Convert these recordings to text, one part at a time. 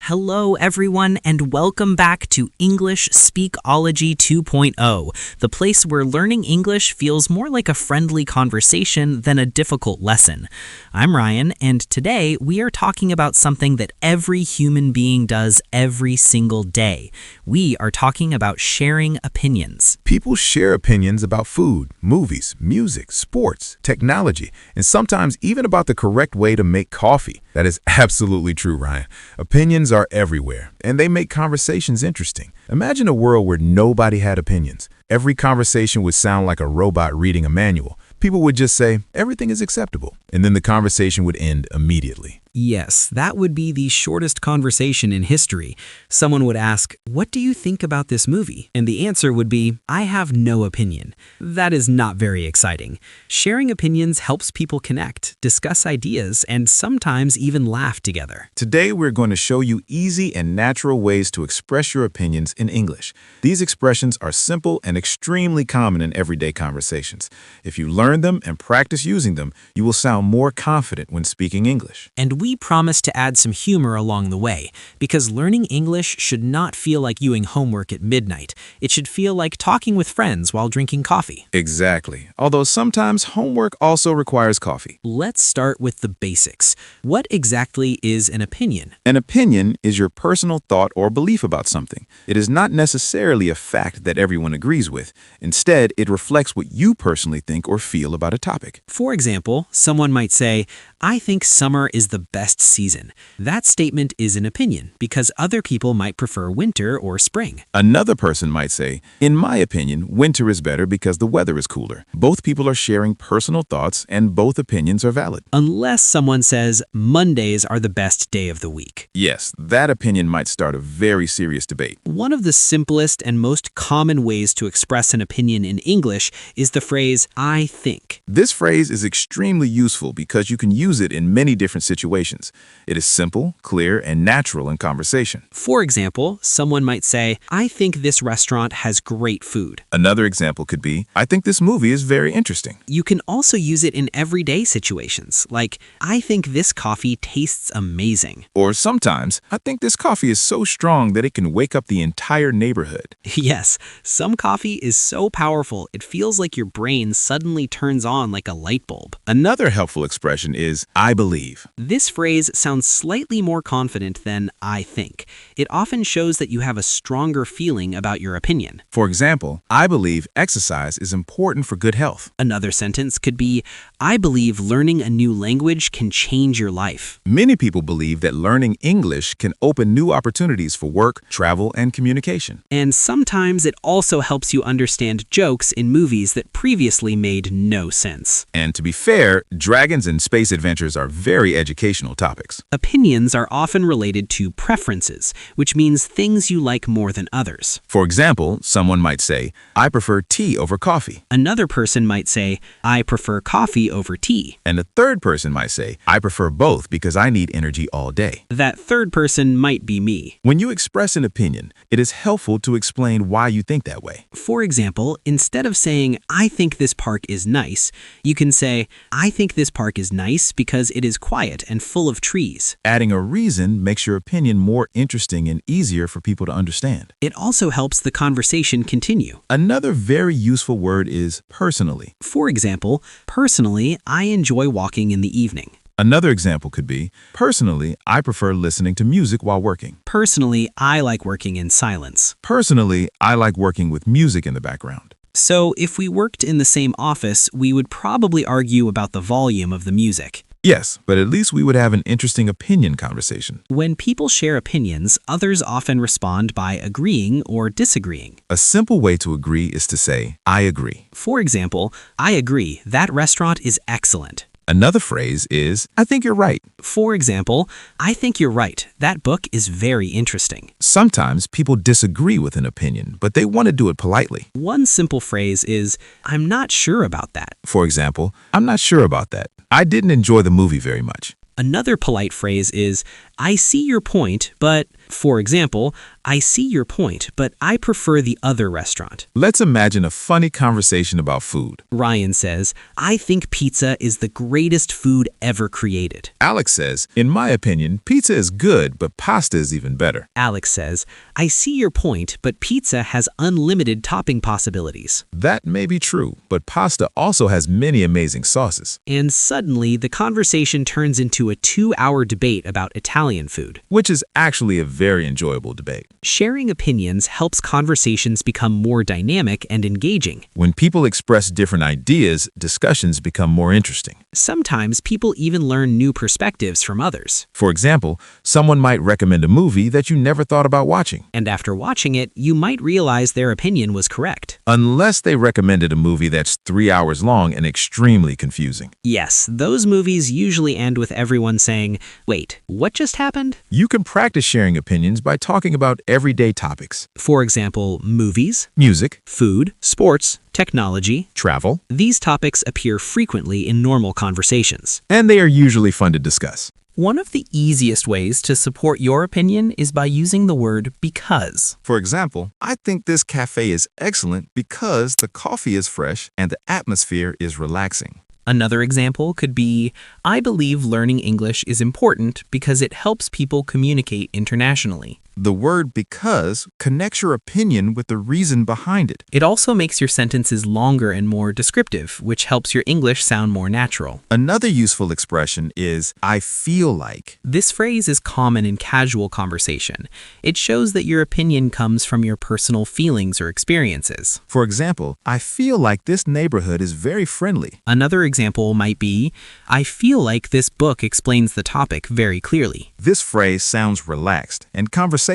Hello, everyone, and welcome back to English Speakology 2.0, the place where learning English feels more like a friendly conversation than a difficult lesson. I'm Ryan, and today we are talking about something that every human being does every single day. We are talking about sharing opinions. People share opinions about food, movies, music, sports, technology, and sometimes even about the correct way to make coffee. That is absolutely true, Ryan. Opinions are everywhere, and they make conversations interesting. Imagine a world where nobody had opinions. Every conversation would sound like a robot reading a manual. People would just say, everything is acceptable, and then the conversation would end immediately. Yes, that would be the shortest conversation in history. Someone would ask, "What do you think about this movie?" And the answer would be, "I have no opinion." That is not very exciting. Sharing opinions helps people connect, discuss ideas, and sometimes even laugh together. Today, we're going to show you easy and natural ways to express your opinions in English. These expressions are simple and extremely common in everyday conversations. If you learn them and practice using them, you will sound more confident when speaking English. And we promise to add some humor along the way, because learning English should not feel like doing homework at midnight. It should feel like talking with friends while drinking coffee. Exactly. Although sometimes homework also requires coffee. Let's start with the basics. What exactly is an opinion? An opinion is your personal thought or belief about something. It is not necessarily a fact that everyone agrees with. Instead, it reflects what you personally think or feel about a topic. For example, someone might say, "I think summer is the best season." That statement is an opinion because other people might prefer winter or spring. Another person might say, in my opinion, winter is better because the weather is cooler. Both people are sharing personal thoughts and both opinions are valid. Unless someone says, "Mondays are the best day of the week." Yes, that opinion might start a very serious debate. One of the simplest and most common ways to express an opinion in English is the phrase, "I think." This phrase is extremely useful because you can use it in many different situations. It is simple, clear, and natural in conversation. For example, someone might say, "I think this restaurant has great food." Another example could be, I think this movie is very interesting. You can also use it in everyday situations, like, "I think this coffee tastes amazing." Or sometimes, I think this coffee is so strong that it can wake up the entire neighborhood. Yes, some coffee is so powerful it feels like your brain suddenly turns on like a light bulb. Another helpful expression is, I believe. This phrase sounds slightly more confident than "I think." It often shows that you have a stronger feeling about your opinion. For example, I believe exercise is important for good health. Another sentence could be, "I believe learning a new language can change your life." Many people believe that learning English can open new opportunities for work, travel, and communication. And sometimes it also helps you understand jokes in movies that previously made no sense. And to be fair, dragons and space adventures are very educational topics. Opinions are often related to preferences, which means things you like more than others. For example, someone might say, I prefer tea over coffee. Another person might say, "I prefer coffee over tea." And a third person might say, I prefer both because I need energy all day. That third person might be me. When you express an opinion, it is helpful to explain why you think that way. For example, instead of saying, "I think this park is nice," you can say, "I think this park is nice because it is quiet and full of trees." Adding a reason makes your opinion more interesting and easier for people to understand. It also helps the conversation continue. Another very useful word is personally. For example, personally, I enjoy walking in the evening. Another example could be, personally, I prefer listening to music while working. Personally, I like working in silence. Personally, I like working with music in the background. So if we worked in the same office, we would probably argue about the volume of the music. Yes, but at least we would have an interesting opinion conversation. When people share opinions, others often respond by agreeing or disagreeing. A simple way to agree is to say, I agree. For example, "I agree, that restaurant is excellent." Another phrase is, I think you're right. For example, "I think you're right, that book is very interesting." Sometimes people disagree with an opinion, but they want to do it politely. One simple phrase is, "I'm not sure about that." For example, I'm not sure about that. I didn't enjoy the movie very much. Another polite phrase is, "I see your point, but..." For example, I see your point, but I prefer the other restaurant. Let's imagine a funny conversation about food. Ryan says, I think pizza is the greatest food ever created. Alex says, in my opinion, pizza is good, but pasta is even better. Alex says, I see your point, but pizza has unlimited topping possibilities. That may be true, but pasta also has many amazing sauces. And suddenly, the conversation turns into a 2-hour debate about Italian food. Which is actually a very enjoyable debate. Sharing opinions helps conversations become more dynamic and engaging. When people express different ideas, discussions become more interesting. Sometimes people even learn new perspectives from others. For example, someone might recommend a movie that you never thought about watching. And after watching it, you might realize their opinion was correct. Unless they recommended a movie that's 3 hours long and extremely confusing. Yes, those movies usually end with everyone saying, wait, what just happened? You can practice sharing opinions by talking about everyday topics. For example, movies, Music, food, sports, technology. travel, These topics appear frequently in normal conversations. and they are usually fun to discuss. One of the easiest ways to support your opinion is by using the word because. For example, I think this cafe is excellent because the coffee is fresh and the atmosphere is relaxing. Another example could be, I believe learning English is important because it helps people communicate internationally. The word because connects your opinion with the reason behind it. It also makes your sentences longer and more descriptive, which helps your English sound more natural. Another useful expression is I feel like. This phrase is common in casual conversation. It shows that your opinion comes from your personal feelings or experiences. For example, I feel like this neighborhood is very friendly. Another example might be, I feel like this book explains the topic very clearly. This phrase sounds relaxed and conversational.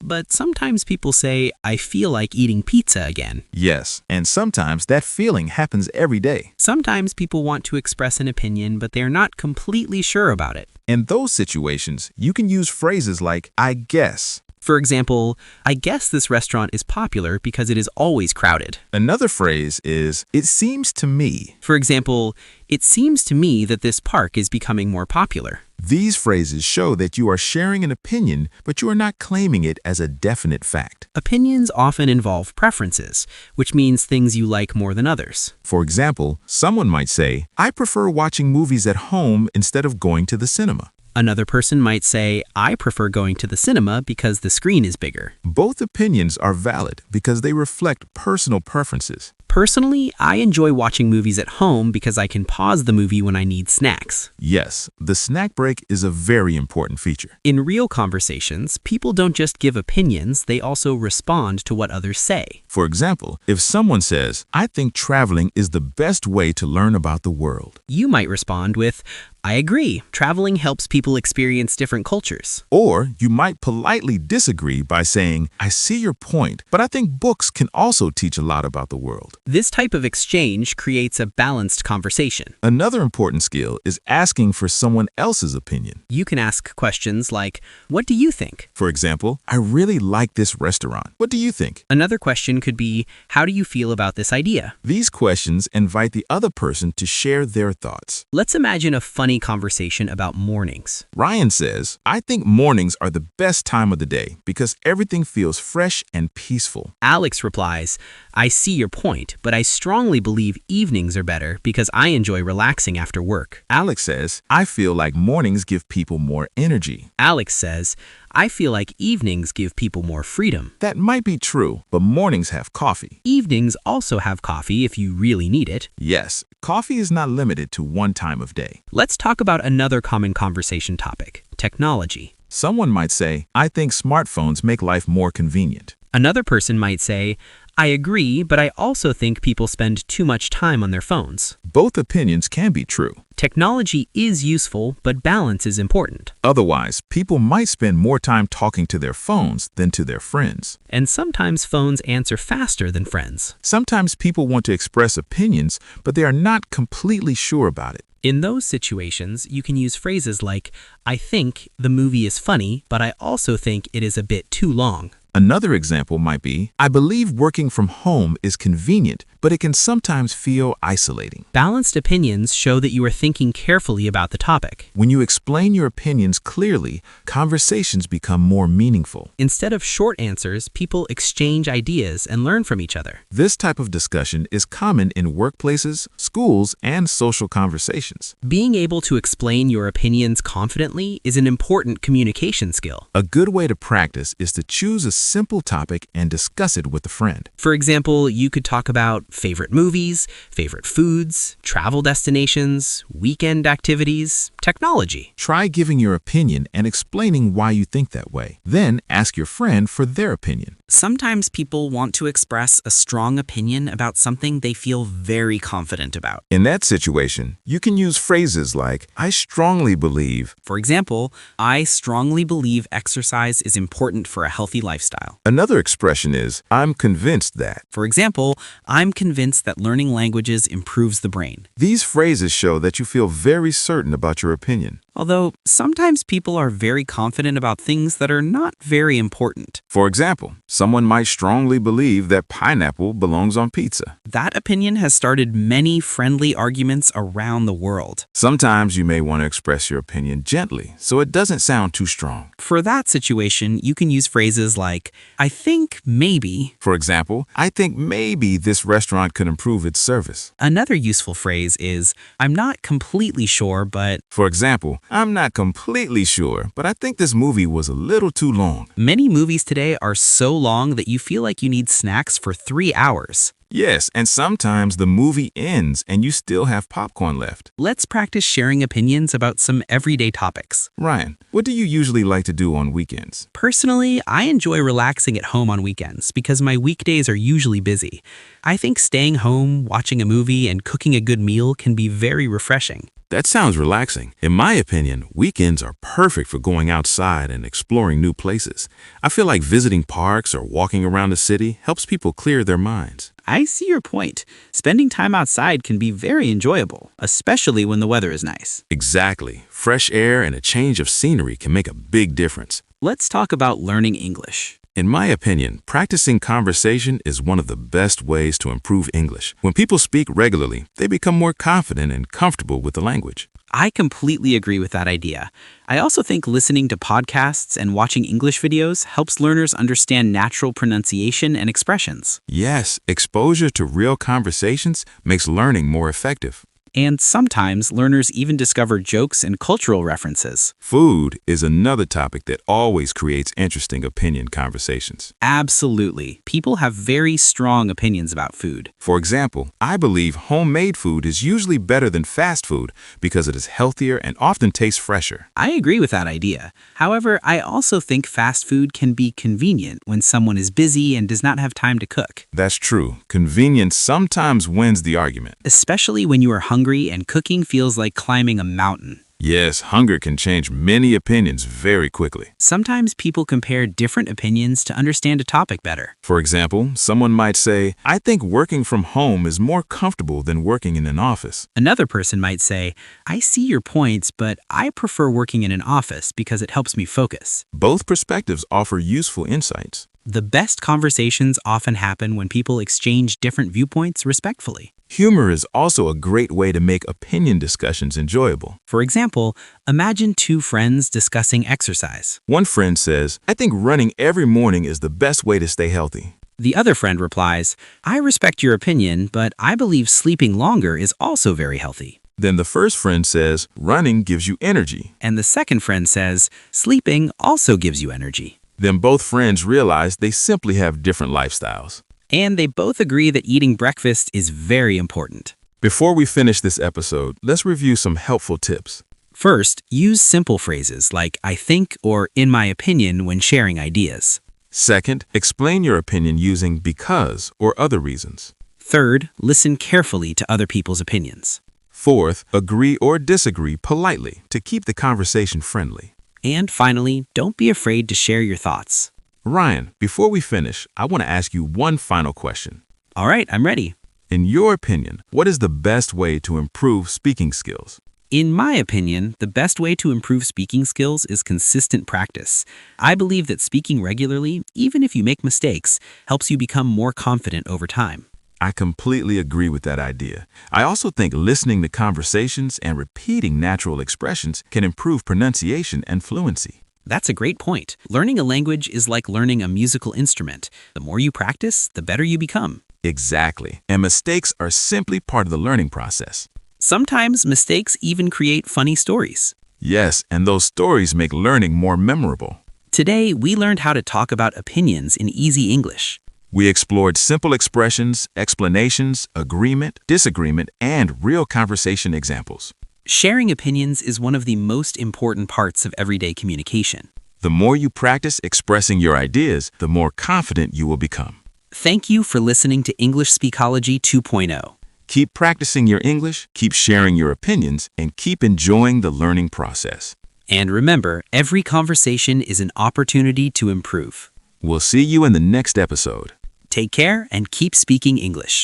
But sometimes people say, I feel like eating pizza again. Yes, and sometimes that feeling happens every day. Sometimes people want to express an opinion, but they're not completely sure about it. In those situations, you can use phrases like I guess. For example, I guess this restaurant is popular because it is always crowded. Another phrase is it seems to me. For example, it seems to me that this park is becoming more popular. These phrases show that you are sharing an opinion, but you are not claiming it as a definite fact. Opinions often involve preferences, which means things you like more than others. For example, someone might say, I prefer watching movies at home instead of going to the cinema. Another person might say, I prefer going to the cinema because the screen is bigger. Both opinions are valid because they reflect personal preferences. Personally, I enjoy watching movies at home because I can pause the movie when I need snacks. Yes, the snack break is a very important feature. In real conversations, people don't just give opinions, they also respond to what others say. For example, if someone says, I think traveling is the best way to learn about the world. You might respond with, I agree. Traveling helps people experience different cultures. Or you might politely disagree by saying, I see your point, but I think books can also teach a lot about the world. This type of exchange creates a balanced conversation. Another important skill is asking for someone else's opinion. You can ask questions like, what do you think? For example, I really like this restaurant. What do you think? Another question could be, how do you feel about this idea? These questions invite the other person to share their thoughts. Let's imagine a funny conversation about mornings. Ryan says, I think mornings are the best time of the day because everything feels fresh and peaceful. Alex replies, I see your point, but I strongly believe evenings are better because I enjoy relaxing after work. Alex says, I feel like mornings give people more energy. Alex says, I feel like evenings give people more freedom. That might be true, but mornings have coffee. Evenings also have coffee if you really need it. Yes, coffee is not limited to one time of day. Let's talk about another common conversation topic, technology. Someone might say, I think smartphones make life more convenient. Another person might say, I agree, but I also think people spend too much time on their phones. Both opinions can be true. Technology is useful, but balance is important. Otherwise, people might spend more time talking to their phones than to their friends. And sometimes phones answer faster than friends. Sometimes people want to express opinions, but they are not completely sure about it. In those situations, you can use phrases like, I think the movie is funny, but I also think it is a bit too long. Another example might be, I believe working from home is convenient, but it can sometimes feel isolating. Balanced opinions show that you are thinking carefully about the topic. When you explain your opinions clearly, conversations become more meaningful. Instead of short answers, people exchange ideas and learn from each other. This type of discussion is common in workplaces, schools, and social conversations. Being able to explain your opinions confidently is an important communication skill. A good way to practice is to choose a simple topic and discuss it with a friend. For example, you could talk about favorite movies, favorite foods, travel destinations, weekend activities, technology. Try giving your opinion and explaining why you think that way. Then ask your friend for their opinion. Sometimes people want to express a strong opinion about something they feel very confident about. In that situation, you can use phrases like, I strongly believe. For example, I strongly believe exercise is important for a healthy lifestyle. Another expression is, I'm convinced that. For example, I'm convinced that learning languages improves the brain. These phrases show that you feel very certain about your opinion. Although, sometimes people are very confident about things that are not very important. For example, someone might strongly believe that pineapple belongs on pizza. That opinion has started many friendly arguments around the world. Sometimes you may want to express your opinion gently, so it doesn't sound too strong. For that situation, you can use phrases like, I think maybe. For example, I think maybe this restaurant could improve its service. Another useful phrase is, I'm not completely sure, but... For example, I'm not completely sure, but I think this movie was a little too long. Many movies today are so long that you feel like you need snacks for 3 hours. Yes, and sometimes the movie ends and you still have popcorn left. Let's practice sharing opinions about some everyday topics. Ryan, what do you usually like to do on weekends? Personally, I enjoy relaxing at home on weekends because my weekdays are usually busy. I think staying home, watching a movie, and cooking a good meal can be very refreshing. That sounds relaxing. In my opinion, weekends are perfect for going outside and exploring new places. I feel like visiting parks or walking around the city helps people clear their minds. I see your point. Spending time outside can be very enjoyable, especially when the weather is nice. Exactly. Fresh air and a change of scenery can make a big difference. Let's talk about learning English. In my opinion, practicing conversation is one of the best ways to improve English. When people speak regularly, they become more confident and comfortable with the language. I completely agree with that idea. I also think listening to podcasts and watching English videos helps learners understand natural pronunciation and expressions. Yes, exposure to real conversations makes learning more effective. And sometimes learners even discover jokes and cultural references. Food is another topic that always creates interesting opinion conversations. Absolutely. People have very strong opinions about food. For example, I believe homemade food is usually better than fast food because it is healthier and often tastes fresher. I agree with that idea. However, I also think fast food can be convenient when someone is busy and does not have time to cook. That's true. Convenience sometimes wins the argument. Especially when you are hungry and cooking feels like climbing a mountain. Yes, hunger can change many opinions very quickly. Sometimes people compare different opinions to understand a topic better. For example, someone might say, I think working from home is more comfortable than working in an office. Another person might say, I see your points, but I prefer working in an office because it helps me focus. Both perspectives offer useful insights. The best conversations often happen when people exchange different viewpoints respectfully. Humor is also a great way to make opinion discussions enjoyable. For example, imagine two friends discussing exercise. One friend says, I think running every morning is the best way to stay healthy. The other friend replies, I respect your opinion, but I believe sleeping longer is also very healthy. Then the first friend says, running gives you energy. And the second friend says, sleeping also gives you energy. Then both friends realize they simply have different lifestyles. And they both agree that eating breakfast is very important. Before we finish this episode, let's review some helpful tips. First, use simple phrases like I think or in my opinion when sharing ideas. Second, explain your opinion using because or other reasons. Third, listen carefully to other people's opinions. Fourth, agree or disagree politely to keep the conversation friendly. And finally, don't be afraid to share your thoughts. Ryan, before we finish, I want to ask you one final question. All right, I'm ready. In your opinion, what is the best way to improve speaking skills? In my opinion, the best way to improve speaking skills is consistent practice. I believe that speaking regularly, even if you make mistakes, helps you become more confident over time. I completely agree with that idea. I also think listening to conversations and repeating natural expressions can improve pronunciation and fluency. That's a great point. Learning a language is like learning a musical instrument. The more you practice, the better you become. Exactly. And mistakes are simply part of the learning process. Sometimes mistakes even create funny stories. Yes, and those stories make learning more memorable. Today, we learned how to talk about opinions in easy English. We explored simple expressions, explanations, agreement, disagreement, and real conversation examples. Sharing opinions is one of the most important parts of everyday communication. The more you practice expressing your ideas, the more confident you will become. Thank you for listening to English Speakology 2.0. Keep practicing your English, keep sharing your opinions, and keep enjoying the learning process. And remember, every conversation is an opportunity to improve. We'll see you in the next episode. Take care and keep speaking English.